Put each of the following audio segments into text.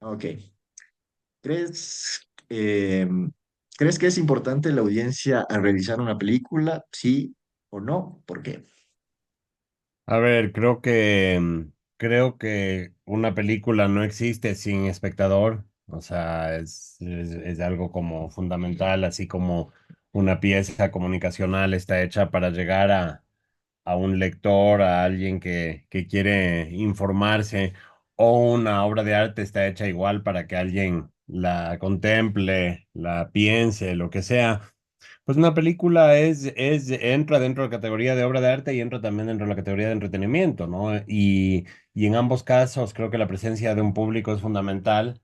Ok. ¿Crees, ¿crees que es importante la audiencia al realizar una película? ¿Sí o no? ¿Por qué? A ver, creo que una película no existe sin espectador. O sea, es algo como fundamental, así como una pieza comunicacional está hecha para llegar a un lector, a alguien que quiere informarse, o una obra de arte está hecha igual para que alguien la contemple, la piense, lo que sea. Pues una película entra dentro de la categoría de obra de arte y entra también dentro de la categoría de entretenimiento, ¿no? Y en ambos casos creo que la presencia de un público es fundamental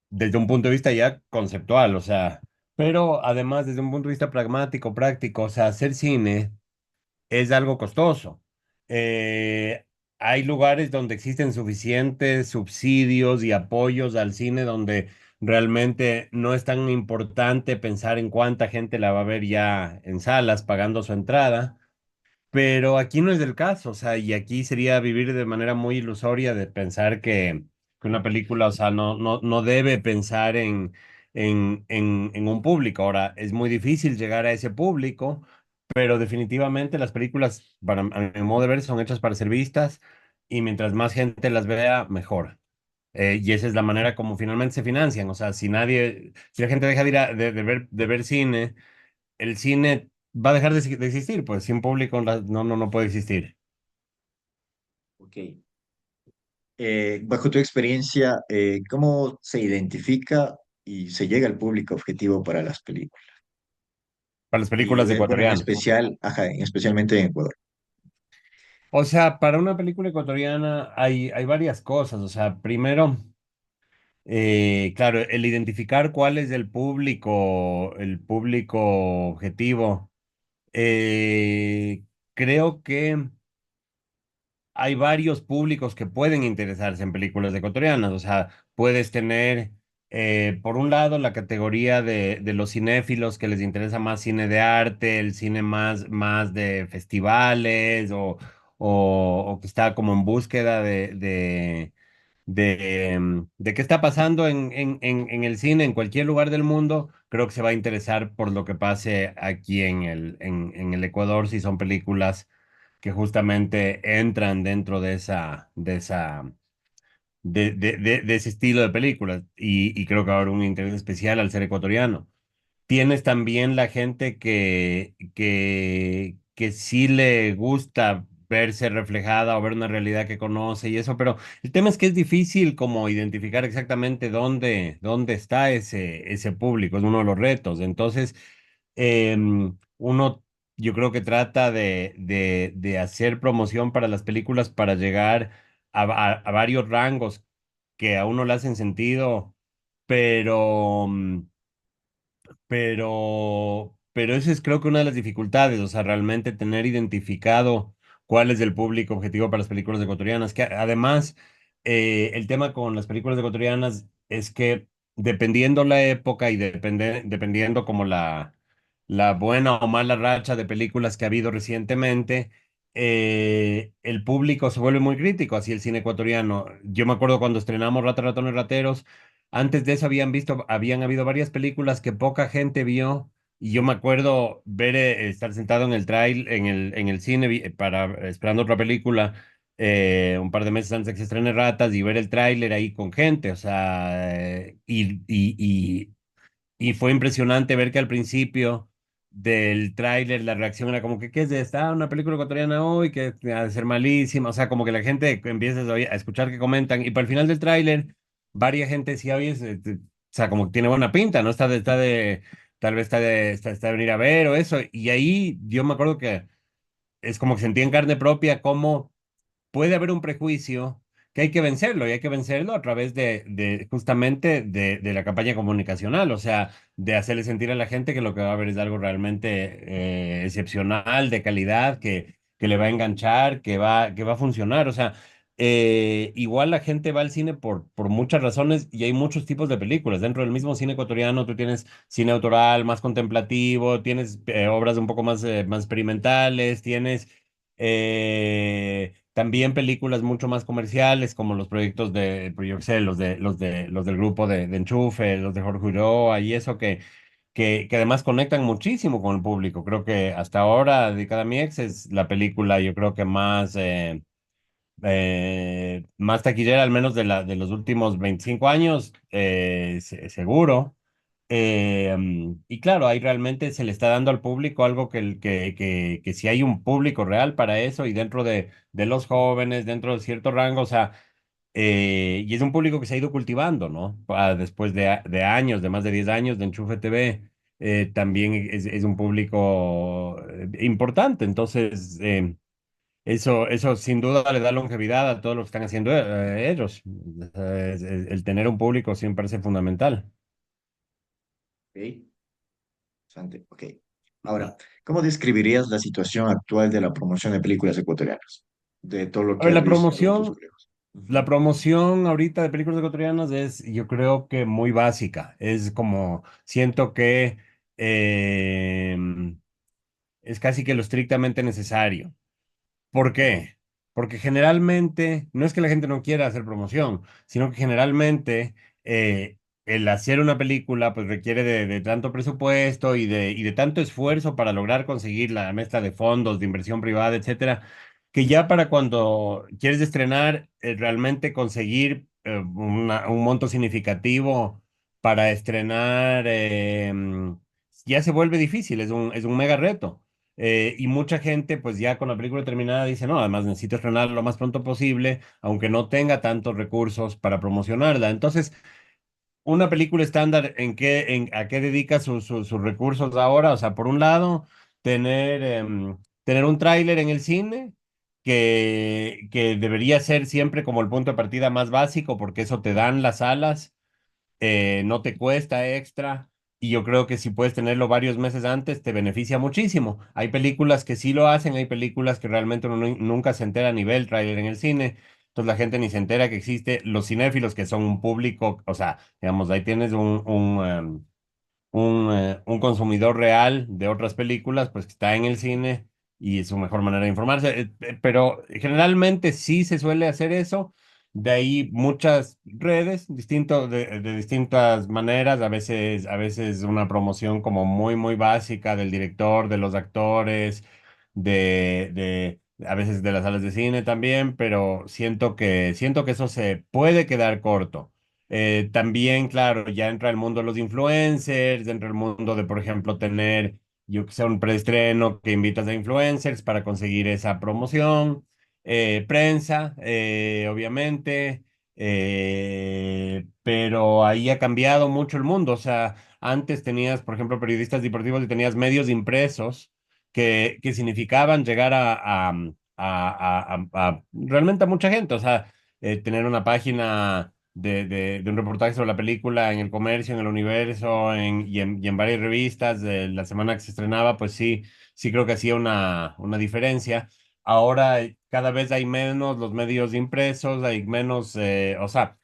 desde un punto de vista ya conceptual, o sea, pero además desde un punto de vista pragmático, práctico, o sea, hacer cine es algo costoso. Eh, Hay lugares donde existen suficientes subsidios y apoyos al cine donde realmente no es tan importante pensar en cuánta gente la va a ver ya en salas pagando su entrada. Pero aquí no es el caso, o sea, y aquí sería vivir de manera muy ilusoria de pensar que una película, o sea, no debe pensar en un público. Ahora, es muy difícil llegar a ese público, pero definitivamente las películas, para, a mi modo de ver, son hechas para ser vistas y mientras más gente las vea, mejor. Y esa es la manera como finalmente se financian. O sea, si la gente deja de ir de ver cine, el cine va a dejar de existir, pues sin público no puede existir. Ok. Bajo tu experiencia, ¿cómo se identifica y se llega al público objetivo para las películas? Para las Y películas bueno, en ecuatorianas. especial, ajá, especialmente en Ecuador. O sea, para una película ecuatoriana hay varias cosas. O sea, primero, claro, el identificar cuál es el público objetivo. Creo que hay varios públicos que pueden interesarse en películas ecuatorianas. O sea, puedes tener, por un lado, la categoría de los cinéfilos que les interesa más cine de arte, el cine más de festivales o que está como en búsqueda de qué está pasando en el cine en cualquier lugar del mundo. Creo que se va a interesar por lo que pase aquí en el Ecuador si son películas que justamente entran dentro de ese estilo de películas. Y creo que va a haber un interés especial al ser ecuatoriano. Tienes también la gente que sí le gusta verse reflejada o ver una realidad que conoce y eso, pero el tema es que es difícil como identificar exactamente dónde está ese público, es uno de los retos. Entonces, uno yo creo que trata de hacer promoción para las películas para llegar a varios rangos que a uno le hacen sentido, pero... pero esa es creo que una de las dificultades, o sea, realmente tener identificado cuál es el público objetivo para las películas ecuatorianas, que además el tema con las películas ecuatorianas es que dependiendo la época y dependiendo como la buena o mala racha de películas que ha habido recientemente, el público se vuelve muy crítico hacia el cine ecuatoriano. Yo me acuerdo cuando estrenamos Rata, Ratones, Rateros. Antes de eso habían habido varias películas que poca gente vio y yo me acuerdo estar sentado en el cine esperando otra película un par de meses antes de que se estrene Ratas y ver el tráiler ahí con gente, o sea, y fue impresionante ver que al principio del tráiler la reacción era como que, ¿qué es esta? Una película ecuatoriana hoy que ha de ser malísima. O sea, como que la gente empieza a escuchar que comentan y para el final del tráiler, varias gente decía, oye, o sea, como que tiene buena pinta, ¿no? Tal vez está de venir a ver o eso. Y ahí yo me acuerdo que es como que sentí en carne propia cómo puede haber un prejuicio que hay que vencerlo y hay que vencerlo a través de justamente de la campaña comunicacional, o sea, de hacerle sentir a la gente que lo que va a ver es algo realmente excepcional, de calidad, que le va a enganchar, que va a funcionar, o sea, igual la gente va al cine por muchas razones y hay muchos tipos de películas. Dentro del mismo cine ecuatoriano tú tienes cine autoral más contemplativo, tienes obras un poco más experimentales, tienes también películas mucho más comerciales, como los proyectos de, pues, yo qué sé, los del grupo de Enchufe, los de Jorge Ulloa y eso que además conectan muchísimo con el público. Creo que hasta ahora, Dedicada a mi ex, es la película, yo creo que más taquillera, al menos de los últimos 25 años, seguro. Y claro, ahí realmente se le está dando al público algo que si hay un público real para eso y dentro de los jóvenes, dentro de cierto rango, o sea, y es un público que se ha ido cultivando, ¿no? Después de años, de más de 10 años de Enchufe TV, también es un público importante, entonces eso sin duda le da longevidad a todo lo que están haciendo ellos. El tener un público siempre parece fundamental. Ok, interesante. Ok. Ahora, ¿cómo describirías la situación actual de la promoción de películas ecuatorianas? De todo lo A que ver, has visto en tus colegas. la Ujú. promoción ahorita de películas ecuatorianas es, yo creo que muy básica. Es como, siento que eh, es casi que lo estrictamente necesario. ¿Por qué? Porque generalmente, no es que la gente no quiera hacer promoción, sino que generalmente el hacer una película pues requiere de tanto presupuesto y de tanto esfuerzo para lograr conseguir la mezcla de fondos, de inversión privada, etcétera, que ya para cuando quieres estrenar, realmente conseguir un monto significativo para estrenar, ya se vuelve difícil, es un mega reto. Y mucha gente, pues ya con la película terminada, dice, no, además necesito estrenarla lo más pronto posible, aunque no tenga tantos recursos para promocionarla. Entonces, una película estándar, ¿a qué dedica sus recursos ahora? O sea, por un lado, tener un tráiler en el cine, que debería ser siempre como el punto de partida más básico, porque eso te dan las alas, no te cuesta extra y yo creo que si puedes tenerlo varios meses antes te beneficia muchísimo. Hay películas que sí lo hacen, hay películas que realmente uno nunca se entera a nivel tráiler en el cine, entonces la gente ni se entera que existe. Los cinéfilos que son un público, o sea, digamos, ahí tienes un consumidor real de otras películas, pues que está en el cine y es su mejor manera de informarse. Pero generalmente sí se suele hacer eso. De ahí muchas redes, de distintas maneras, a veces una promoción como muy, muy básica del director, de los actores, a veces de las salas de cine también, pero siento que eso se puede quedar corto. También, claro, ya entra el mundo de los influencers, entra el mundo de, por ejemplo, tener, yo que sé, un preestreno que invitas a influencers para conseguir esa promoción, prensa, obviamente, pero ahí ha cambiado mucho el mundo. O sea, antes tenías, por ejemplo, periodistas deportivos y tenías medios impresos que significaban llegar realmente a mucha gente. O sea, tener una página de un reportaje sobre la película en El Comercio, en El Universo, y en varias revistas de la semana que se estrenaba, pues sí, sí creo que hacía una diferencia. Ahora cada vez hay menos los medios impresos, hay menos, o sea,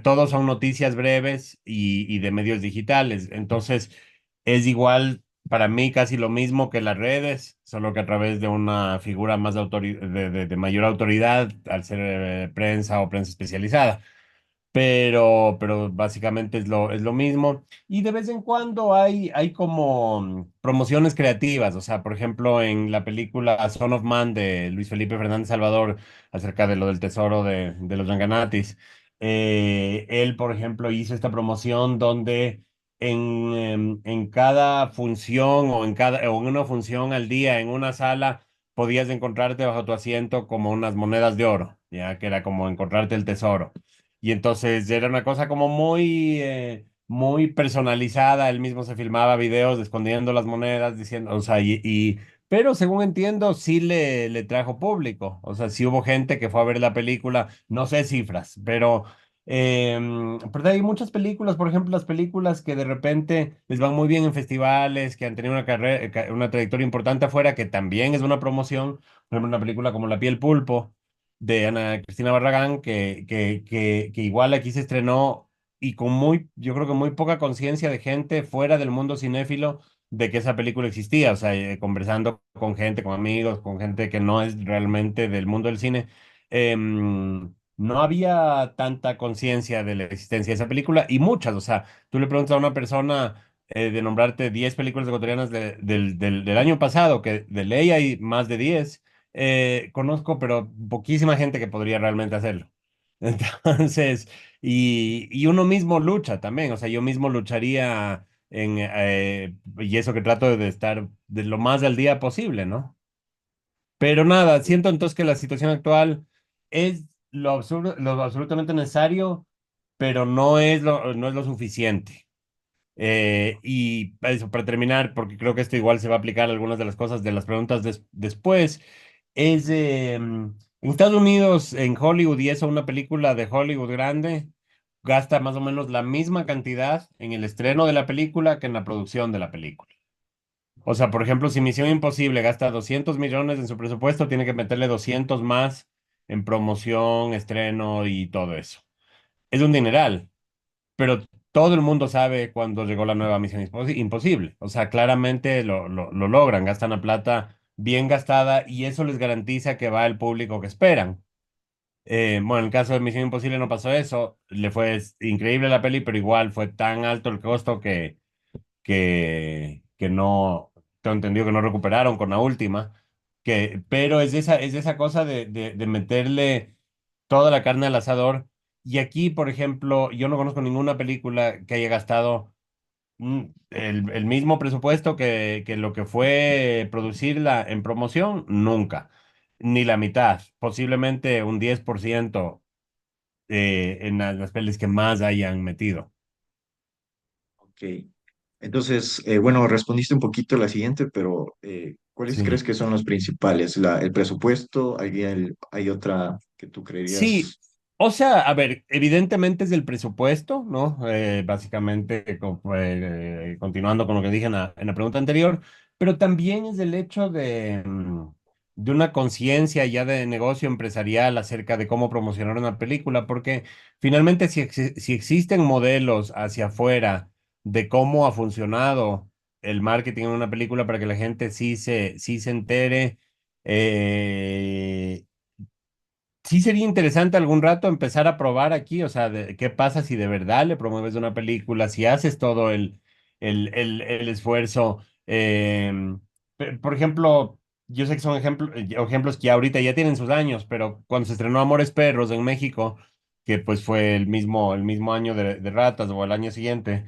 todos son noticias breves y de medios digitales. Entonces, es igual para mí casi lo mismo que las redes, solo que a través de una figura más de mayor autoridad, al ser prensa o prensa especializada, pero básicamente es lo mismo. Y de vez en cuando hay como promociones creativas, o sea, por ejemplo, en la película Son of Man de Luis Felipe Fernández Salvador, acerca de lo del tesoro de los Yanganatis, él, por ejemplo, hizo esta promoción donde en cada función o en una función al día en una sala podías encontrarte bajo tu asiento como unas monedas de oro, ya que era como encontrarte el tesoro. Y entonces era una cosa como muy personalizada. Él mismo se filmaba videos escondiendo las monedas, diciendo, o sea, pero según entiendo, sí le trajo público. O sea, sí hubo gente que fue a ver la película, no sé cifras, pero hay muchas películas, por ejemplo, las películas que de repente les van muy bien en festivales, que han tenido una carrera, una trayectoria importante afuera, que también es una promoción. Por ejemplo, una película como La piel pulpo de Ana Cristina Barragán, que igual aquí se estrenó y yo creo que muy poca conciencia de gente fuera del mundo cinéfilo. de que esa película existía, o sea, conversando con gente, con amigos, con gente que no es realmente del mundo del cine, no había tanta conciencia de la existencia de esa película y muchas, o sea, tú le preguntas a una persona de nombrarte 10 películas ecuatorianas del año pasado, que de ley hay más de 10, conozco, pero poquísima gente que podría realmente hacerlo. Entonces, y uno mismo lucha también, o sea, yo mismo lucharía y eso que trato de estar de lo más al día posible, ¿no? Pero nada, siento entonces que la situación actual es lo absurdo, lo absolutamente necesario, pero no es lo suficiente. Y eso, para terminar, porque creo que esto igual se va a aplicar a algunas de las cosas de las preguntas después, es en Estados Unidos, en Hollywood, y eso, una película de Hollywood grande, gasta más o menos la misma cantidad en el estreno de la película que en la producción de la película. O sea, por ejemplo, si Misión Imposible gasta 200 millones en su presupuesto, tiene que meterle 200 más en promoción, estreno y todo eso. Es un dineral, pero todo el mundo sabe cuando llegó la nueva Misión Imposible. O sea, claramente lo logran, gastan la plata bien gastada y eso les garantiza que va el público que esperan. Bueno, en el caso de Misión Imposible no pasó eso, le fue increíble la peli, pero igual fue tan alto el costo que no, tengo entendido que no recuperaron con la última, pero es esa cosa de meterle toda la carne al asador. Y aquí, por ejemplo, yo no conozco ninguna película que haya gastado el mismo presupuesto que lo que fue producirla en promoción, nunca. Ni la mitad, posiblemente un 10% en las pelis que más hayan metido. Ok. Entonces, bueno, respondiste un poquito la siguiente, pero ¿cuáles crees Sí. que son los principales? El presupuesto, hay otra que tú Sí, creerías. o sea, a ver, evidentemente es del presupuesto, ¿no? Básicamente, continuando con lo que dije en la pregunta anterior, pero también es el hecho de una conciencia ya de negocio empresarial acerca de cómo promocionar una película, porque finalmente si existen modelos hacia afuera de cómo ha funcionado el marketing en una película para que la gente sí se entere. eh, Sí sería interesante algún rato empezar a probar aquí, o sea, qué pasa si de verdad le promueves una película, si haces todo el esfuerzo. Por ejemplo, yo sé que son ejemplos que ahorita ya tienen sus años, pero cuando se estrenó Amores Perros en México, que pues fue el mismo año de Ratas o el año siguiente,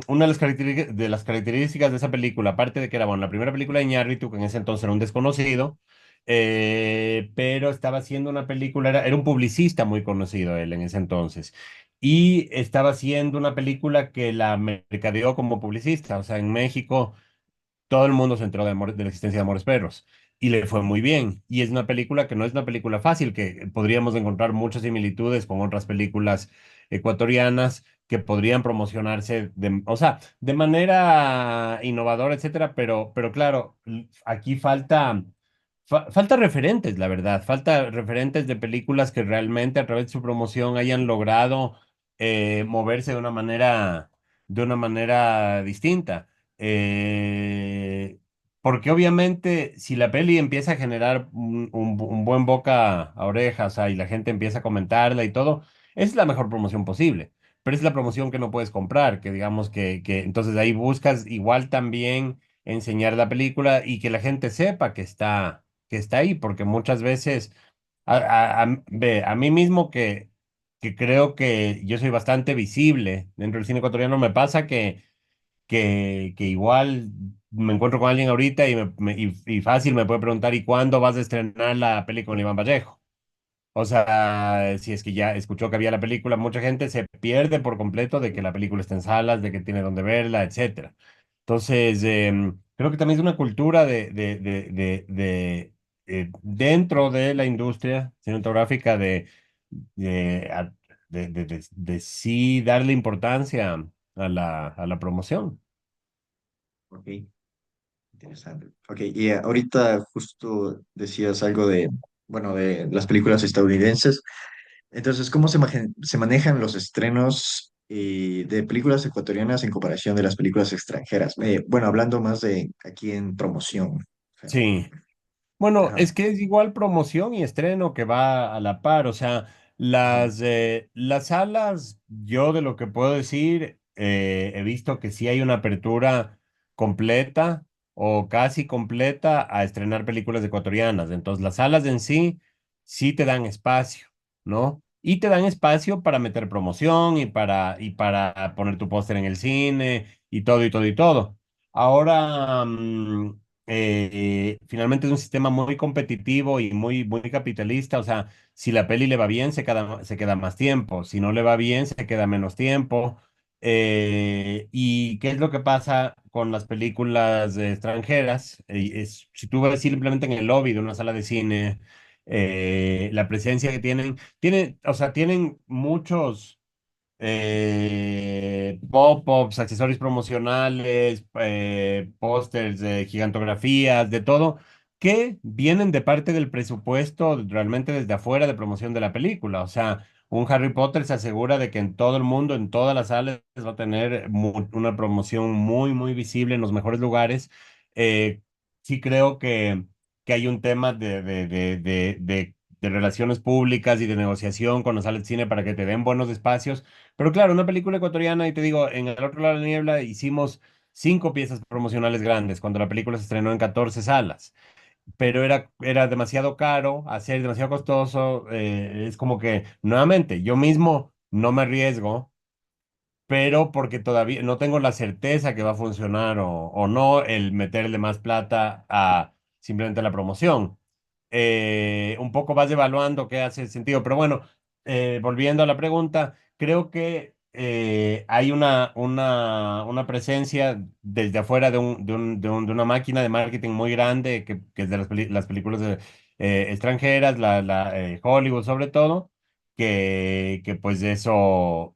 una de las características de esa película, aparte de que era, bueno, la primera película de Iñárritu, que en ese entonces era un desconocido, pero estaba haciendo una película, era un publicista muy conocido él en ese entonces, y estaba haciendo una película que la mercadeó como publicista, o sea, en México todo el mundo se enteró de la existencia de Amores Perros y le fue muy bien. Y es una película que no es una película fácil, que podríamos encontrar muchas similitudes con otras películas ecuatorianas que podrían promocionarse o sea, de manera innovadora, etcétera, pero claro, aquí falta referentes, la verdad, falta referentes de películas que realmente a través de su promoción hayan logrado moverse de una manera distinta. Eh, Porque obviamente si la peli empieza a generar un buen boca a orejas, o sea, y la gente empieza a comentarla y todo, es la mejor promoción posible. Pero es la promoción que no puedes comprar, que digamos que entonces ahí buscas igual también enseñar la película y que la gente sepa que está ahí, porque muchas veces, ve, a mí mismo que creo que yo soy bastante visible dentro del cine ecuatoriano, me pasa que igual me encuentro con alguien ahorita y fácil me puede preguntar, ¿y cuándo vas a estrenar la película con Iván Vallejo? O sea, si es que ya escuchó que había la película, mucha gente se pierde por completo de que la película está en salas, de que tiene donde verla, etcétera. Entonces, creo que también es una cultura dentro de la industria cinematográfica de, a- de sí darle importancia a la promoción. Ok, interesante. Ok, y ahorita justo decías algo de, bueno, de las películas estadounidenses. Entonces, ¿cómo se manejan los estrenos? y de películas ecuatorianas en comparación de las películas extranjeras. Bueno, hablando más de aquí en promoción. O sea, Sí. Bueno, ajá, es que es igual promoción y estreno que va a la par, o sea, ajá, las salas, yo de lo que puedo decir, he visto que sí hay una apertura completa o casi completa a estrenar películas ecuatorianas, entonces las salas en sí sí te dan espacio, ¿no? Y te dan espacio para meter promoción y para poner tu póster en el cine y todo y todo y todo. Ahora, finalmente es un sistema muy competitivo y muy capitalista. O sea, si la peli le va bien, se queda más tiempo. Si no le va bien, se queda menos tiempo. ¿Y qué es lo que pasa con las películas extranjeras? Si tú ves simplemente en el lobby de una sala de cine, la presencia que o sea, tienen muchos pop-ups, accesorios promocionales, pósters, gigantografías, de todo, que vienen de parte del presupuesto realmente desde afuera de promoción de la película. O sea, un Harry Potter se asegura de que en todo el mundo, en todas las salas, va a tener una promoción muy visible en los mejores lugares. Eh, sí creo que hay un tema de relaciones públicas y de negociación con las salas de cine para que te den buenos espacios, pero claro, una película ecuatoriana, y te digo, en El otro lado de la niebla hicimos 5 piezas promocionales grandes cuando la película se estrenó en 14 salas, pero era demasiado caro hacer, demasiado costoso. Es como que, nuevamente, yo mismo no me arriesgo, pero porque todavía no tengo la certeza que va a funcionar o no el meterle más plata a simplemente la promoción. Un poco vas evaluando qué hace sentido, pero bueno, volviendo a la pregunta, creo que hay una presencia desde afuera de una máquina de marketing muy grande que es de las películas extranjeras, Hollywood sobre todo, que pues eso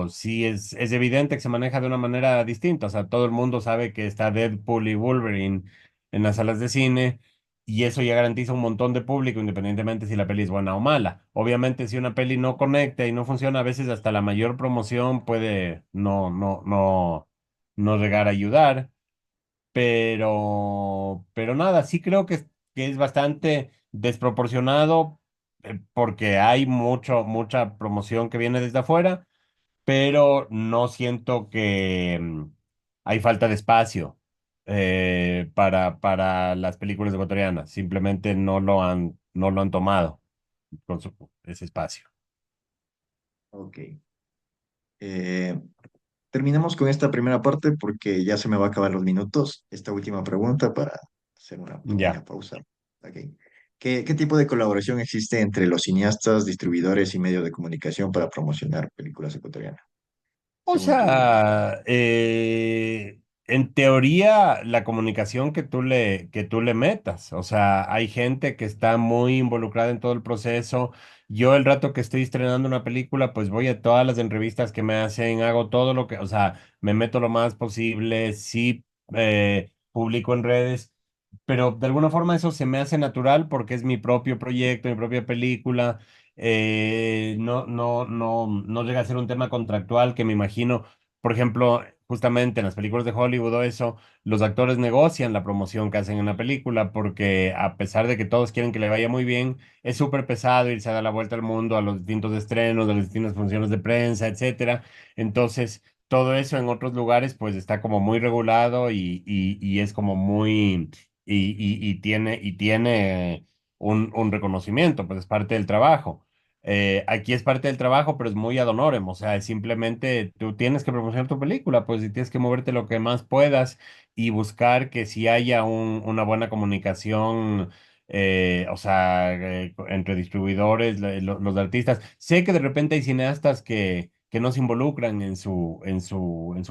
sí es evidente que se maneja de una manera distinta. O sea, todo el mundo sabe que está Deadpool y Wolverine en las salas de cine y eso ya garantiza un montón de público, independientemente si la peli es buena o mala. Obviamente, si una peli no conecta y no funciona, a veces hasta la mayor promoción puede no llegar a ayudar. Pero nada, sí creo que es bastante desproporcionado, porque hay mucha promoción que viene desde afuera, pero no siento que hay falta de espacio para las películas ecuatorianas. Simplemente no lo han tomado ese espacio. ok. Eh, Terminamos con esta primera parte porque ya se me va a acabar los minutos. Esta última pregunta para hacer una Ya. pequeña pausa. Ok. ¿Qué tipo de colaboración existe entre los cineastas, distribuidores y medios de comunicación para promocionar películas ecuatorianas, O según tú? sea, en teoría, la comunicación que tú le metas. O sea, hay gente que está muy involucrada en todo el proceso. Yo el rato que estoy estrenando una película, pues voy a todas las entrevistas que me hacen, hago todo o sea, me meto lo más posible, sí, publico en redes, pero de alguna forma eso se me hace natural porque es mi propio proyecto, mi propia película. No llega a ser un tema contractual que me imagino, por ejemplo, justamente en las películas de Hollywood o eso, los actores negocian la promoción que hacen en la película porque a pesar de que todos quieren que le vaya muy bien, es súper pesado irse a dar la vuelta al mundo a los distintos estrenos, a las distintas funciones de prensa, etcétera. Entonces, todo eso en otros lugares pues está como muy regulado y es como muy y tiene un reconocimiento, pues es parte del trabajo. Aquí es parte del trabajo, pero es muy ad honorem. O sea, es simplemente tú tienes que promocionar tu película, pues y tienes que moverte lo que más puedas y buscar que si haya una buena comunicación, o sea, entre distribuidores, los artistas. Sé que de repente hay cineastas que no se involucran en su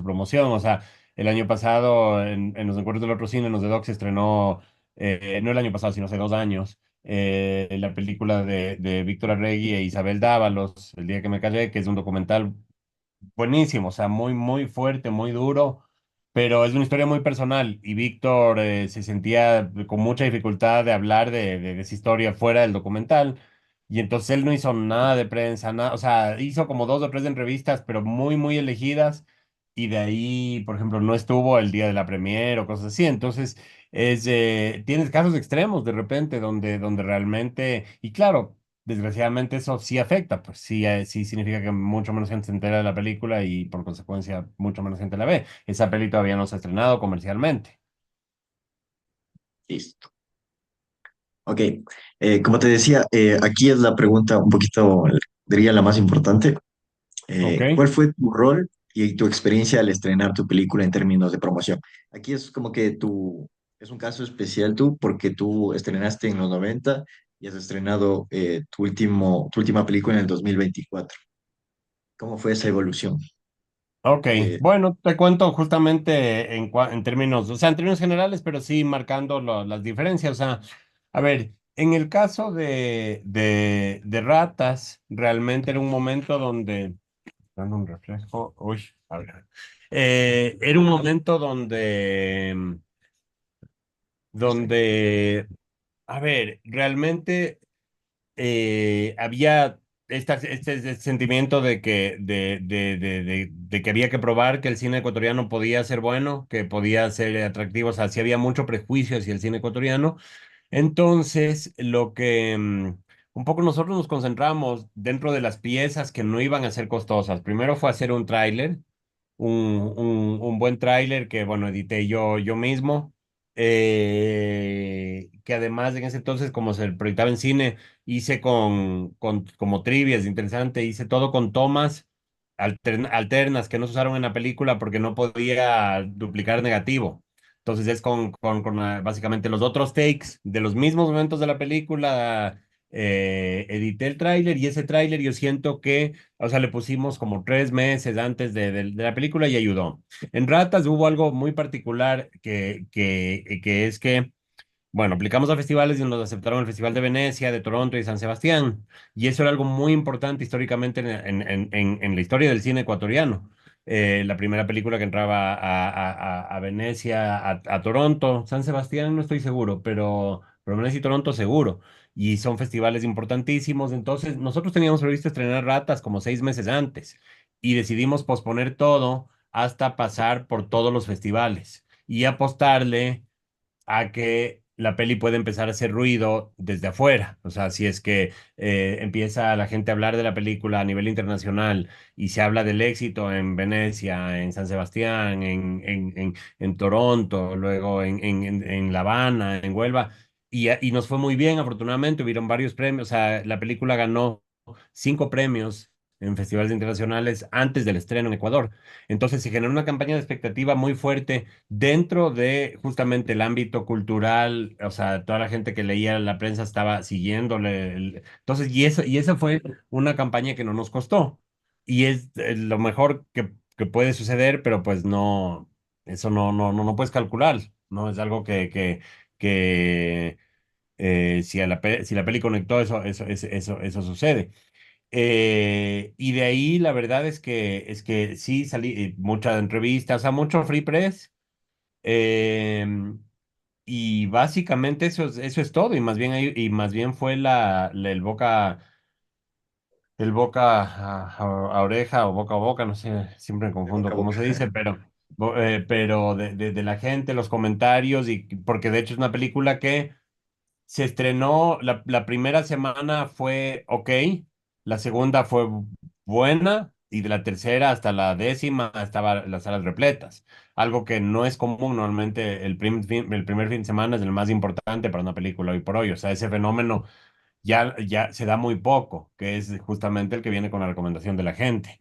promoción. O sea, el año pasado en los encuentros del otro cine, en los de Doc se estrenó, no el año pasado, sino hace 2 años, la película de Víctor Arregui e Isabel Dávalos, El día que me callé, que es un documental buenísimo. O sea, muy fuerte, muy duro, pero es una historia muy personal y Víctor se sentía con mucha dificultad de hablar de esa historia fuera del documental. Y entonces él no hizo nada de prensa, nada, o sea, hizo como dos o tres entrevistas, pero muy, muy elegidas. Y de ahí, por ejemplo, no estuvo el día de la premier o cosas así. Entonces, tienes casos extremos de repente donde realmente, y claro, desgraciadamente eso sí afecta, pues sí, sí significa que mucho menos gente se entera de la película y por consecuencia mucho menos gente la ve. Esa peli todavía no se ha estrenado comercialmente. Listo. Ok, como te decía, aquí es la pregunta un poquito, diría la más importante. Ok, ¿Cuál fue tu rol y tu experiencia al estrenar tu película en términos de promoción? Aquí es como que es un caso especial tú, porque tú estrenaste en los 90 y has estrenado tu última película en el 2024. ¿Cómo fue esa evolución? ok. De, Bueno, te cuento justamente en términos, o sea, en términos generales, pero sí marcando las diferencias. O sea, a ver, en el caso de Ratas, realmente era un momento donde, dando un reflejo, uy, a ver. Era un momento donde, a ver, realmente había este sentimiento de que había que probar que el cine ecuatoriano podía ser bueno, que podía ser atractivo, o sea, sí había mucho prejuicio hacia el cine ecuatoriano. Entonces, un poco nosotros nos concentramos dentro de las piezas que no iban a ser costosas. Primero fue hacer un tráiler, un buen tráiler que, bueno, edité yo mismo, que además en ese entonces, como se proyectaba en cine, hice con como trivias, interesante, hice todo con tomas alternas que no se usaron en la película porque no podía duplicar negativo. Entonces es básicamente los otros takes de los mismos momentos de la película. Edité el tráiler y ese tráiler yo siento que, o sea, le pusimos como 3 meses antes de la película y ayudó. En Ratas hubo algo muy particular que es que bueno, aplicamos a festivales y nos aceptaron el Festival de Venecia, de Toronto y San Sebastián. Y eso era algo muy importante históricamente en la historia del cine ecuatoriano. La primera película que entraba a Venecia, a Toronto, San Sebastián no estoy seguro, pero Venecia y Toronto seguro. Y son festivales importantísimos. Entonces, nosotros teníamos previsto estrenar Ratas como 6 meses antes y decidimos posponer todo hasta pasar por todos los festivales y apostarle a que la peli puede empezar a hacer ruido desde afuera. O sea, si es que empieza la gente a hablar de la película a nivel internacional y se habla del éxito en Venecia, en San Sebastián, en Toronto, luego en La Habana, en Huelva, y nos fue muy bien, afortunadamente, hubieron varios premios. O sea, la película ganó 5 premios en festivales internacionales antes del estreno en Ecuador. Entonces se generó una campaña de expectativa muy fuerte dentro de justamente el ámbito cultural, o sea, toda la gente que leía la prensa estaba siguiéndole. Entonces, y esa fue una campaña que no nos costó. Y es lo mejor que puede suceder, pero pues no, eso no puedes calcular, ¿no? Es algo que si la peli conectó, eso sucede. Y de ahí la verdad es que sí salí muchas entrevistas, o sea, mucho free press. Em, y básicamente eso es todo, y más bien fue el boca a oreja o boca a boca, no sé, siempre me de confundo boca a cómo se boca. dice, pero de la gente, los comentarios, y porque de hecho es una película que se estrenó, la primera semana fue ok, la segunda fue buena y de la tercera hasta la décima estaban las salas repletas. Algo que no es común normalmente. El primer fin de semana es el más importante para una película hoy por hoy. O sea, ese fenómeno ya se da muy poco, que es justamente el que viene con la recomendación de la gente.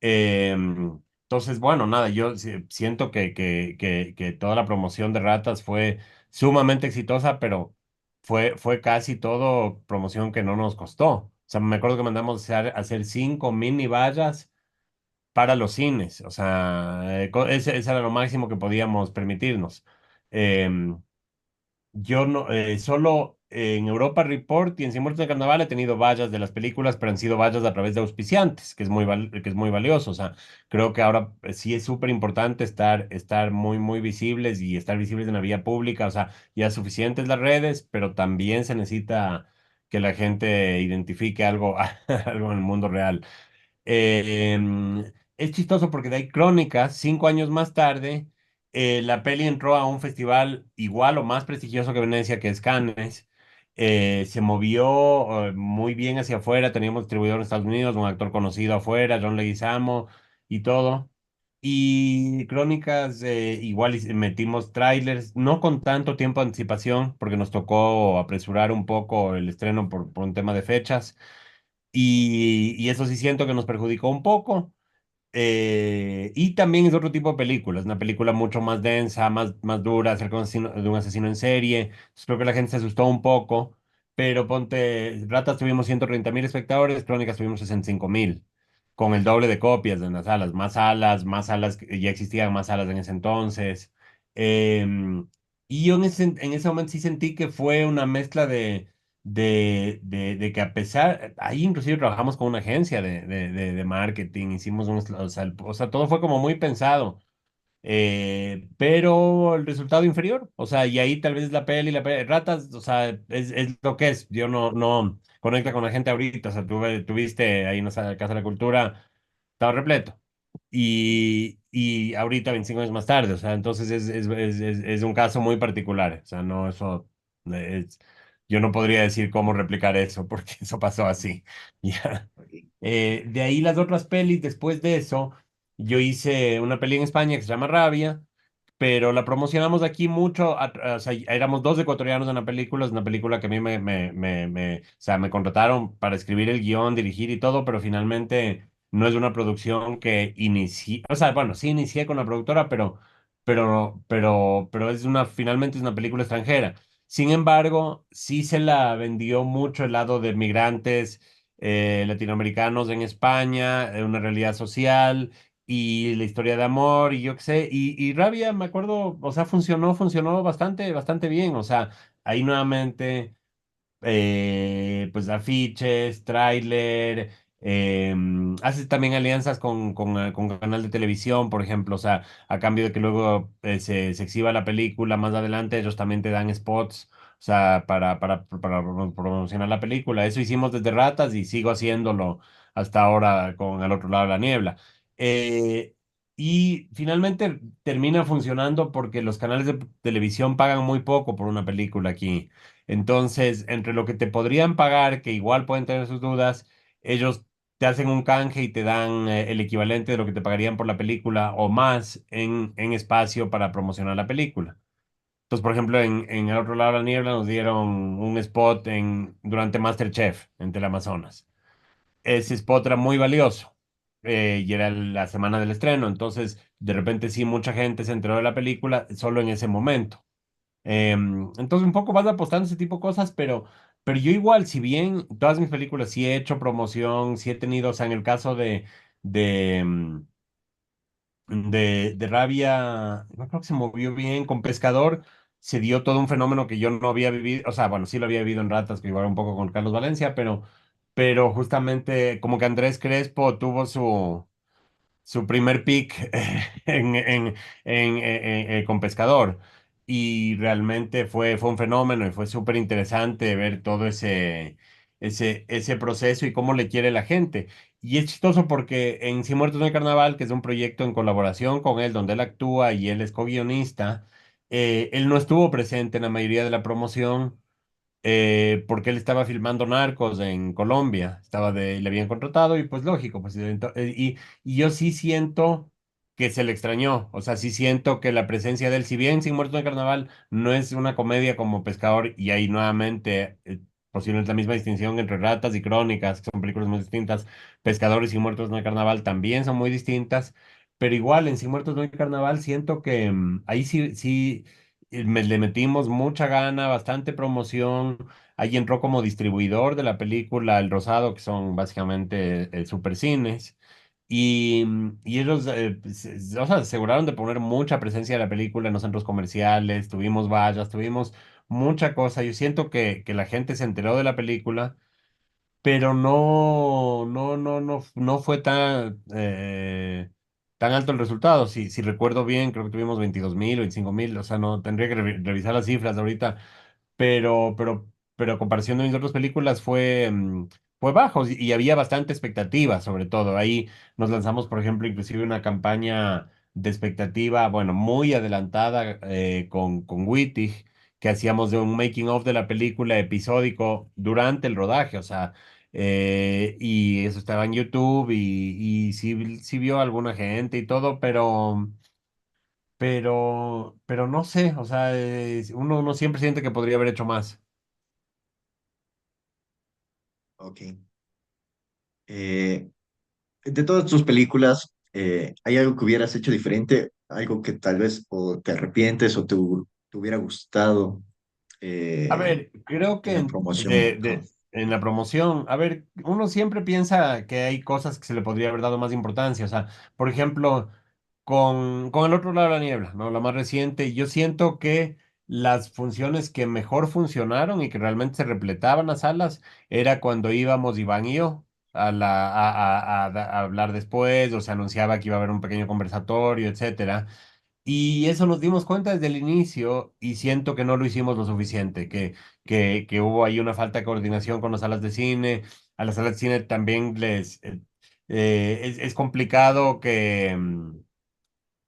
Entonces, bueno, nada, yo siento que toda la promoción de Ratas fue sumamente exitosa, pero fue casi todo promoción que no nos costó. O sea, me acuerdo que mandamos a hacer 5 mini vallas para los cines. O sea, ese era lo máximo que podíamos permitirnos. Em, yo no, solo en Europa Report y en Cien Muertos de Carnaval he tenido vallas de las películas, pero han sido vallas a través de auspiciantes, que es muy valioso. O sea, creo que ahora sí es súper importante estar muy, muy visibles y estar visibles en la vía pública. O sea, ya suficientes las redes, pero también se necesita. que la gente identifique algo, algo en el mundo real. Es chistoso porque de ahí Crónicas, 5 años más tarde, la peli entró a un festival igual o más prestigioso que Venecia, que es Cannes. Se movió muy bien hacia afuera, teníamos distribuidor en Estados Unidos, un actor conocido afuera, John Leguizamo y todo. Y Crónicas, igual metimos trailers, no con tanto tiempo de anticipación, porque nos tocó apresurar un poco el estreno por un tema de fechas. Y eso sí siento que nos perjudicó un poco. Y también es otro tipo de película, es una película mucho más densa, más dura, acerca de un asesino en serie. Entonces, creo que la gente se asustó un poco, pero ponte, Ratas tuvimos 130.000 espectadores, Crónicas tuvimos 65.000, con el doble de copias en las salas, más salas, que ya existían más salas en ese entonces. Em, y yo en ese momento sí sentí que fue una mezcla de que a pesar, ahí inclusive trabajamos con una agencia de marketing, hicimos o sea, todo fue como muy pensado, pero el resultado inferior, o sea, y ahí tal vez Ratas, o sea, es lo que es, yo no conecta con la gente ahorita, o sea, tuviste ahí en la Casa de la Cultura, estaba repleto, y ahorita 25 años más tarde, o sea, entonces es un caso muy particular, o sea, no, eso es, yo no podría decir cómo replicar eso, porque eso pasó así, ya. Ok. De ahí las otras pelis, después de eso, yo hice una peli en España que se llama Rabia, pero la promocionamos aquí mucho, o sea, éramos dos ecuatorianos en la película, es una película que a mí o sea, me contrataron para escribir el guión, dirigir y todo, pero finalmente no es una producción que inicié, o sea, bueno, sí inicié con la productora, pero finalmente es una película extranjera. Sin embargo, sí se la vendió mucho el lado de migrantes latinoamericanos en España, una realidad social y la historia de amor y yo qué sé. Y Rabia, me acuerdo, o sea, funcionó bastante bien. O sea, ahí nuevamente pues afiches, tráiler, haces también alianzas con canal de televisión, por ejemplo, o sea, a cambio de que luego se exhiba la película más adelante, ellos también te dan spots, o sea, para promocionar la película. Eso hicimos desde Ratas y sigo haciéndolo hasta ahora con Al otro lado de la niebla. Eh, y finalmente termina funcionando porque los canales de televisión pagan muy poco por una película aquí. Entonces, entre lo que te podrían pagar, que igual pueden tener sus dudas, ellos te hacen un canje y te dan el equivalente de lo que te pagarían por la película o más en espacio para promocionar la película. Entonces, por ejemplo, en El otro lado de la niebla nos dieron un spot durante MasterChef en Teleamazonas. Ese spot era muy valioso y era la semana del estreno. Entonces, de repente sí, mucha gente se enteró de la película solo en ese momento. Entonces un poco vas apostando ese tipo de cosas, pero yo igual, si bien todas mis películas sí he hecho promoción, sí he tenido, o sea, en el caso de, em, de Rabia, no creo que se movió bien, con Pescador se dio todo un fenómeno que yo no había vivido, o sea, bueno, sí lo había vivido en Ratas, que igual un poco con Carlos Valencia, pero justamente como que Andrés Crespo tuvo su primer pick con Pescador. Y realmente fue un fenómeno y fue súper interesante ver todo ese proceso y cómo le quiere la gente. Y es chistoso porque en Si Muertos no hay Carnaval, que es un proyecto en colaboración con él, donde él actúa y él es co-guionista, él no estuvo presente en la mayoría de la promoción porque él estaba filmando Narcos en Colombia, le habían contratado y pues lógico, pues y yo sí siento que se le extrañó, o sea, sí siento que la presencia de él, si bien Sin Muertos de Carnaval no es una comedia como Pescador y ahí nuevamente posiblemente la misma distinción entre Ratas y Crónicas, que son películas muy distintas, Pescador y Sin Muertos no hay Carnaval también son muy distintas, pero igual en Sin Muertos no hay Carnaval siento que ahí sí le metimos mucha gana, bastante promoción. Ahí entró como distribuidor de la película El Rosado, que son básicamente supercines. Y ellos o sea, se aseguraron de poner mucha presencia de la película en los centros comerciales, tuvimos vallas, tuvimos mucha cosa. Yo siento que la gente se enteró de la película pero no fue tan alto el resultado. Si recuerdo bien, creo que tuvimos 22.000, 25.000, o sea, no tendría que revisar las cifras ahorita, pero pero a comparación de mis otras películas fue bajo y había bastante expectativa sobre todo. Ahí nos lanzamos, por ejemplo, inclusive una campaña de expectativa, bueno, muy adelantada con Wittig, que hacíamos de un making of de la película episódico durante el rodaje, o sea, y eso estaba en YouTube y sí, sí vio alguna gente y todo, pero no sé, o sea, uno siempre siente que podría haber hecho más. Ok. Eh, de todas tus películas, ¿hay algo que hubieras hecho diferente? Algo que tal vez o te arrepientes o te hubiera gustado A eh, ver, creo en que la promoción? Ajá. en la promoción, a ver, uno siempre piensa que hay cosas que se le podría haber dado más importancia. O sea, por ejemplo, con El otro lado de la niebla, ¿no? La más reciente, yo siento que las funciones que mejor funcionaron y que realmente se repletaban las salas era cuando íbamos Iván y yo a hablar después, o se anunciaba que iba a haber un pequeño conversatorio, etcétera. Y eso nos dimos cuenta desde el inicio y siento que no lo hicimos lo suficiente, que hubo ahí una falta de coordinación con las salas de cine. A las salas de cine también es complicado que,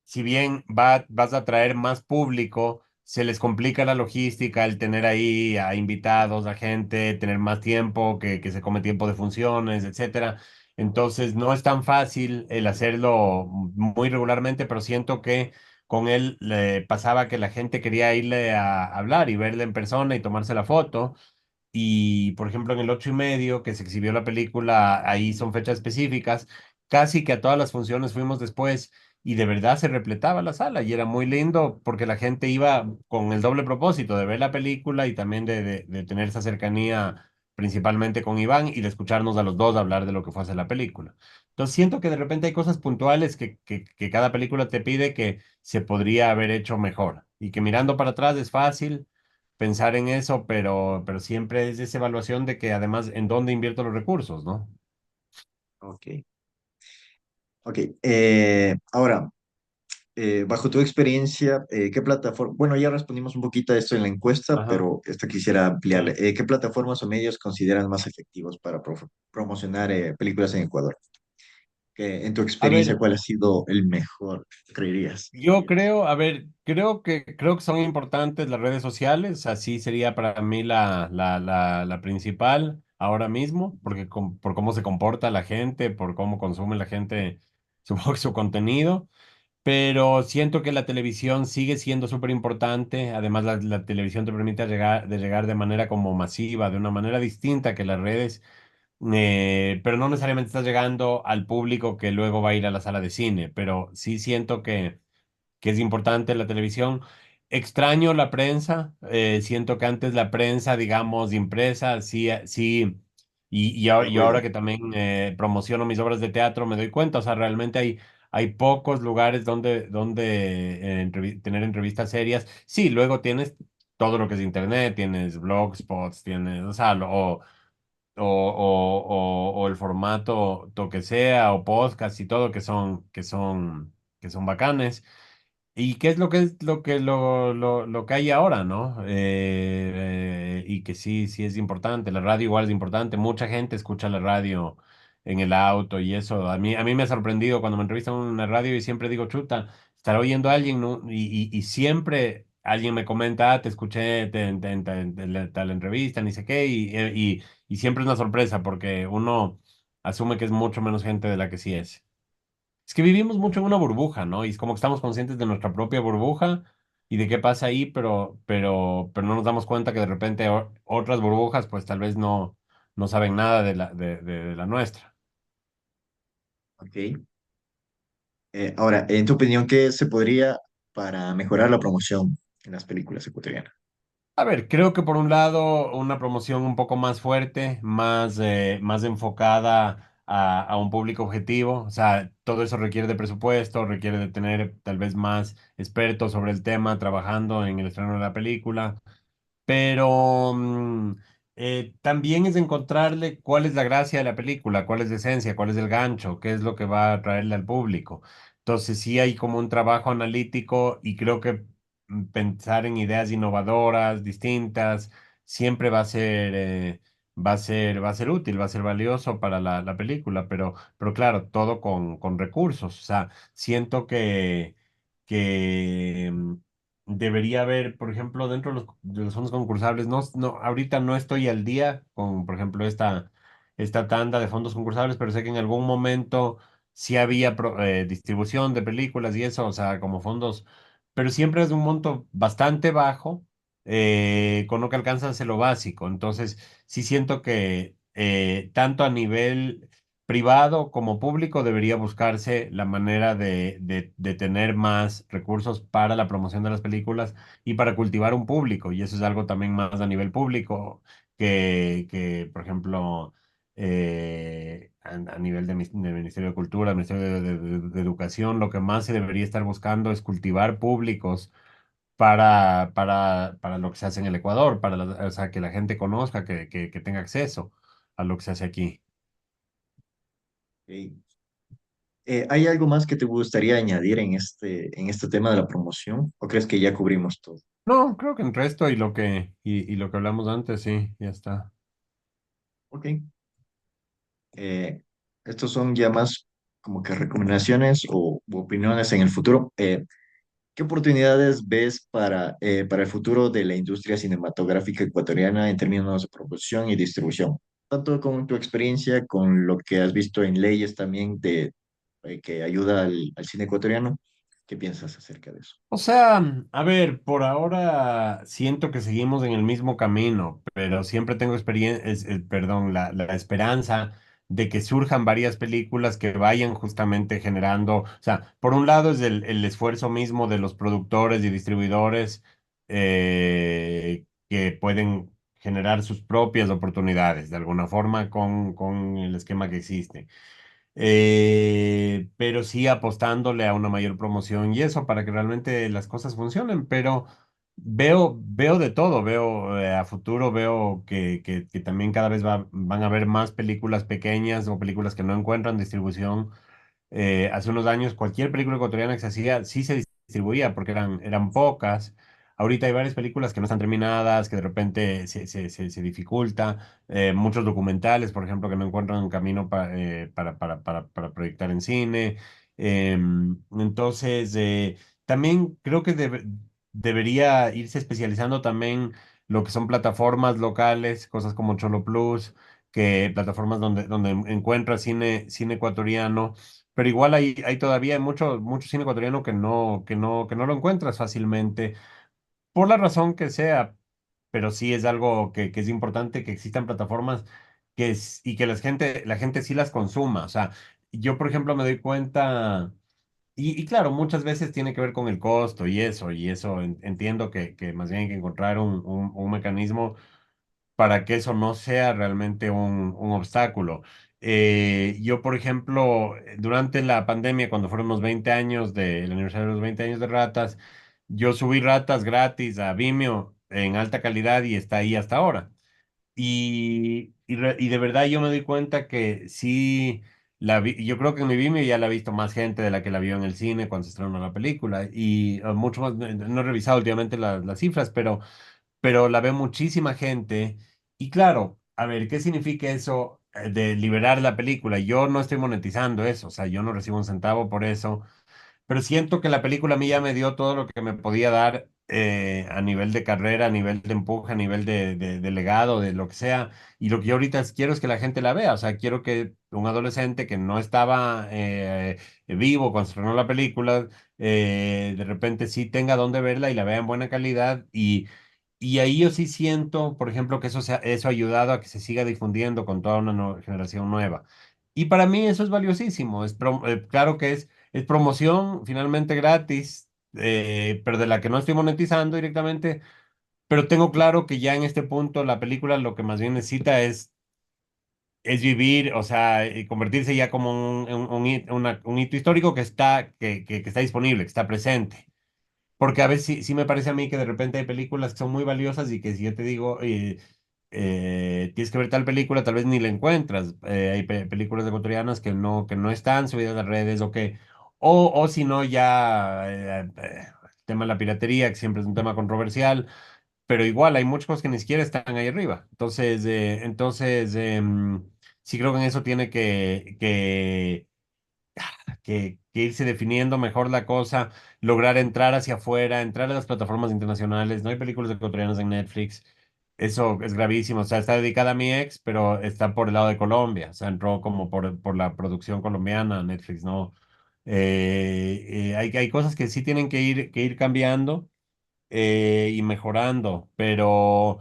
si bien vas a traer más público, se les complica la logística, el tener ahí a invitados, a gente, tener más tiempo, que se come tiempo de funciones, etcétera. Entonces, no es tan fácil el hacerlo muy regularmente, pero siento que con él le pasaba que la gente quería irle a hablar y verle en persona y tomarse la foto. Y, por ejemplo, en el 8:30, que se exhibió la película, ahí son fechas específicas, casi que a todas las funciones fuimos después y de verdad se repletaba la sala y era muy lindo porque la gente iba con el doble propósito de ver la película y también de tener esa cercanía principalmente con Iván y de escucharnos a los dos hablar de lo que fue hacer la película. Entonces siento que de repente hay cosas puntuales que cada película te pide que se podría haber hecho mejor y que mirando para atrás es fácil pensar en eso, pero siempre es esa evaluación de que además en dónde invierto los recursos, ¿no? Ok. Ok. Ahora, bajo tu experiencia, ¿qué plataforma? Bueno, ya respondimos un poquito a esto en la encuesta, Ajá. pero esto quisiera ampliarle. Sí. ¿Qué plataformas o medios consideran más efectivos para promocionar películas en Ecuador? En tu A experiencia, ver, ¿cuál ha sido el mejor, creerías? yo creo, a ver, creo que son importantes las redes sociales, así sería para mí la principal ahora mismo, porque por cómo se comporta la gente, por cómo consume la gente su, su contenido. Pero siento que la televisión sigue siendo súper importante. Además, la televisión te permite llegar de manera como masiva, de una manera distinta que las redes, pero no necesariamente estás llegando al público que luego va a ir a la sala de cine. Pero sí siento que es importante la televisión. Extraño la prensa, siento que antes la prensa, digamos, impresa, sí, sí, y ahora Ruido. que también promociono mis obras de teatro, me doy cuenta, o sea, realmente hay pocos lugares donde tener entrevistas serias. Sí, luego tienes todo lo que es internet, tienes blogspots, tienes, o sea, o el formato, lo que sea, o podcast y todo, que son bacanes. ¿Y qué es lo que hay ahora, ¿no? Y que sí, sí es importante. La radio igual es importante. Mucha gente escucha la radio en el auto y eso. A mí me ha sorprendido cuando me entrevistan en una radio y siempre digo, chuta, estará oyendo a alguien, ¿no? Y siempre alguien me comenta, te escuché en tal entrevista, ni sé qué, y siempre es una sorpresa porque uno asume que es mucho menos gente de la que sí es. Es que vivimos mucho en una burbuja, ¿no? Y es como que estamos conscientes de nuestra propia burbuja y de qué pasa ahí, pero no nos damos cuenta que de repente otras burbujas, pues tal vez no saben nada de la nuestra. Ok. Ahora, en tu opinión, ¿qué se podría para mejorar la promoción en las películas ecuatorianas? A ver, creo que por un lado una promoción un poco más fuerte, más enfocada a un público objetivo. O sea, todo eso requiere de presupuesto, requiere de tener tal vez más expertos sobre el tema trabajando en el estreno de la película. Pero también es encontrarle cuál es la gracia de la película, cuál es la esencia, cuál es el gancho, qué es lo que va a traerle al público. Entonces sí hay como un trabajo analítico y creo que pensar en ideas innovadoras, distintas, siempre va a ser útil, va a ser valioso para la película, pero claro, todo con recursos. O sea, siento que debería haber, por ejemplo, dentro de los fondos concursables, ahorita no estoy al día con, por ejemplo, esta tanda de fondos concursables, pero sé que en algún momento sí había distribución de películas y eso, o sea, como fondos, pero siempre es de un monto bastante bajo, con lo que alcanza a hacer lo básico. Entonces, sí siento que tanto a nivel privado como público debería buscarse la manera de tener más recursos para la promoción de las películas y para cultivar un público. Y eso es algo también más a nivel público que por ejemplo, a nivel del Ministerio de Cultura, Ministerio de Educación, lo que más se debería estar buscando es cultivar públicos para lo que se hace en el Ecuador, o sea, que la gente conozca, que tenga acceso a lo que se hace aquí. Ok. ¿Hay algo más que te gustaría añadir en este tema de la promoción? ¿O crees que ya cubrimos todo? No, creo que en resto y lo que hablamos antes, sí, ya está. Ok. Eh, Estos son ya más como que recomendaciones o u opiniones en el futuro. ¿Qué oportunidades ves para el futuro de la industria cinematográfica ecuatoriana en términos de producción y distribución? Tanto con tu experiencia, con lo que has visto en leyes también que ayuda al cine ecuatoriano, ¿qué piensas acerca de eso? O sea, a ver, por ahora siento que seguimos en el mismo camino, pero siempre tengo perdón, la esperanza de que surjan varias películas que vayan justamente generando, o sea, por un lado es el esfuerzo mismo de los productores y distribuidores, que pueden generar sus propias oportunidades de alguna forma con el esquema que existe, pero sí apostándole a una mayor promoción y eso para que realmente las cosas funcionen. Pero veo de todo, veo a futuro, veo que también cada vez van a haber más películas pequeñas o películas que no encuentran distribución. Hace unos años cualquier película ecuatoriana que se hacía sí se distribuía porque eran pocas. Ahorita hay varias películas que no están terminadas, que de repente se dificulta. Muchos documentales, por ejemplo, que no encuentran un camino para proyectar en cine. Entonces, también creo que debería irse especializando también lo que son plataformas locales, cosas como Cholo Plus, que plataformas donde encuentras cine ecuatoriano, pero igual hay todavía mucho cine ecuatoriano que no lo encuentras fácilmente, por la razón que sea, pero sí es algo que es importante que existan plataformas y que la gente sí las consuma. O sea, yo, por ejemplo, me doy cuenta, y claro, muchas veces tiene que ver con el costo y eso entiendo que más bien hay que encontrar un mecanismo para que eso no sea realmente un obstáculo. Yo, por ejemplo, durante la pandemia, cuando fueron los 20 años el aniversario de los 20 años de Ratas, yo subí Ratas gratis a Vimeo en alta calidad y está ahí hasta ahora. Y de verdad yo me doy cuenta que sí, yo creo que en mi Vimeo ya la ha visto más gente de la que la vio en el cine cuando se estrenó la película. Y mucho más, no he revisado últimamente las cifras, pero la ve muchísima gente. Y claro, a ver, ¿qué significa eso de liberar la película? Yo no estoy monetizando eso, o sea, yo no recibo un centavo por eso, pero siento que la película a mí ya me dio todo lo que me podía dar, a nivel de carrera, a nivel de empuje, a nivel de legado, de lo que sea. Y lo que yo ahorita quiero es que la gente la vea, o sea, quiero que un adolescente que no estaba vivo cuando se estrenó la película, de repente sí tenga dónde verla y la vea en buena calidad. Y ahí yo sí siento, por ejemplo, que eso ha ayudado a que se siga difundiendo con toda una generación nueva. Y para mí eso es valiosísimo. Claro que es promoción finalmente gratis, pero de la que no estoy monetizando directamente. Pero tengo claro que ya en este punto la película lo que más bien necesita es vivir, o sea, y convertirse ya como un hito histórico que está disponible, que está presente. Porque a veces sí me parece a mí que de repente hay películas que son muy valiosas y que si yo te digo, tienes que ver tal película, tal vez ni la encuentras. Hay películas ecuatorianas que no están subidas a redes o si no ya, el tema de la piratería, que siempre es un tema controversial. pero igual hay muchas cosas que ni siquiera están ahí arriba. Sí creo que en eso tiene que irse definiendo mejor la cosa, lograr entrar hacia afuera, entrar a las plataformas internacionales. No hay películas ecuatorianas en Netflix. Eso es gravísimo. O sea, está dedicada a mi ex, pero está por el lado de Colombia. O sea, entró como por la producción colombiana, Netflix, ¿no? Hay cosas que sí tienen que ir cambiando y mejorando, pero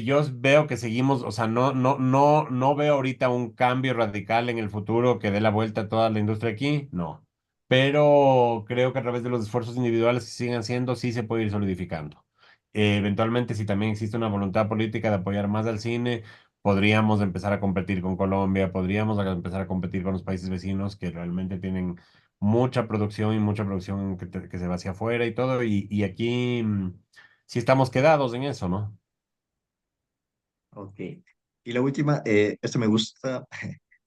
yo veo que seguimos, o sea, no veo ahorita un cambio radical en el futuro que dé la vuelta a toda la industria aquí, no. Pero creo que a través de los esfuerzos individuales que se siguen haciendo, sí se puede ir solidificando. Eventualmente, si también existe una voluntad política de apoyar más al cine, podríamos empezar a competir con Colombia, podríamos empezar a competir con los países vecinos que realmente tienen mucha producción y mucha producción que se va hacia afuera y todo, y aquí sí estamos quedados en eso, ¿no? Ok. Y la última, esto me gusta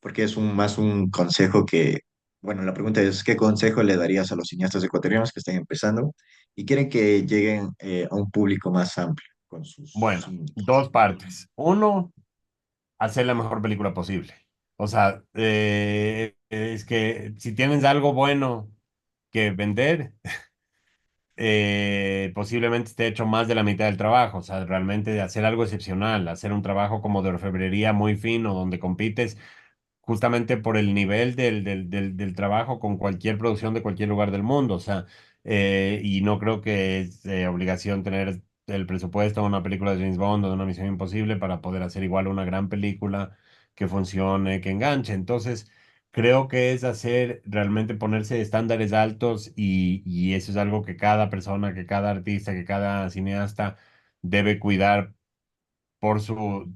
porque es más un consejo que, bueno, la pregunta es, ¿qué consejo le darías a los cineastas ecuatorianos que están empezando y quieren que lleguen a un público más amplio con sus Bueno, cines? dos partes. Uno, hacer la mejor película posible. O sea, es que si tienes algo bueno que vender, posiblemente esté hecho más de la mitad del trabajo. O sea, realmente hacer algo excepcional, hacer un trabajo como de orfebrería muy fino, donde compites justamente por el nivel del trabajo con cualquier producción de cualquier lugar del mundo. O sea, y no creo que es obligación tener el presupuesto de una película de James Bond o de una Misión Imposible para poder hacer igual una gran película que funcione, que enganche. Entonces, creo que es hacer realmente ponerse estándares altos y eso es algo que cada persona, que cada artista, que cada cineasta debe cuidar por su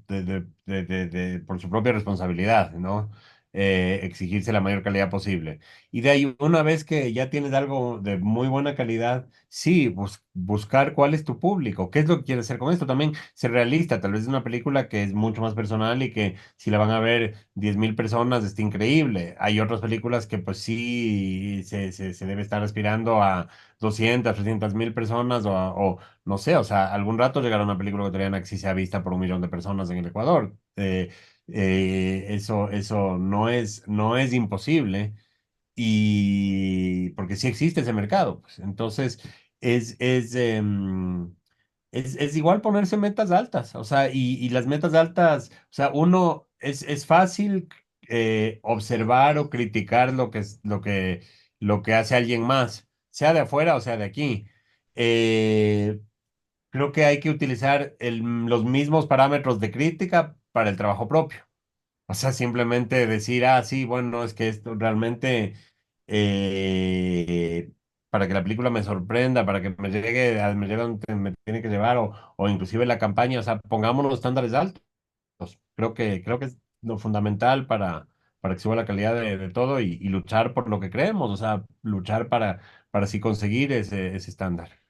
propia responsabilidad, ¿no? Exigirse la mayor calidad posible. Y de ahí, una vez que ya tienes algo de muy buena calidad, sí, buscar cuál es tu público, qué es lo que quieres hacer con esto. También ser realista, tal vez es una película que es mucho más personal y que si la van a ver 10.000 personas está increíble. Hay otras películas que pues sí se debe estar aspirando a 200, 300.000 personas o no sé, o sea, algún rato llegará una película ecuatoriana que sí sea vista por 1 millón de personas en el Ecuador. Eso no es imposible y porque sí existe ese mercado, pues. Entonces, es, es, em, es igual ponerse metas altas, o sea, y las metas altas, o sea, es fácil observar o criticar lo que hace alguien más, sea de afuera o sea de aquí. Eh, Creo que hay que utilizar los mismos parámetros de crítica para el trabajo propio. O sea, simplemente decir, sí, bueno, es que esto realmente, eh, para que la película me sorprenda, para que me llegue a donde me tiene que llevar, o inclusive la campaña, o sea, pongamos los estándares altos. Creo que es lo fundamental para que suba la calidad de todo y luchar por lo que creemos, o sea, luchar para así conseguir ese estándar.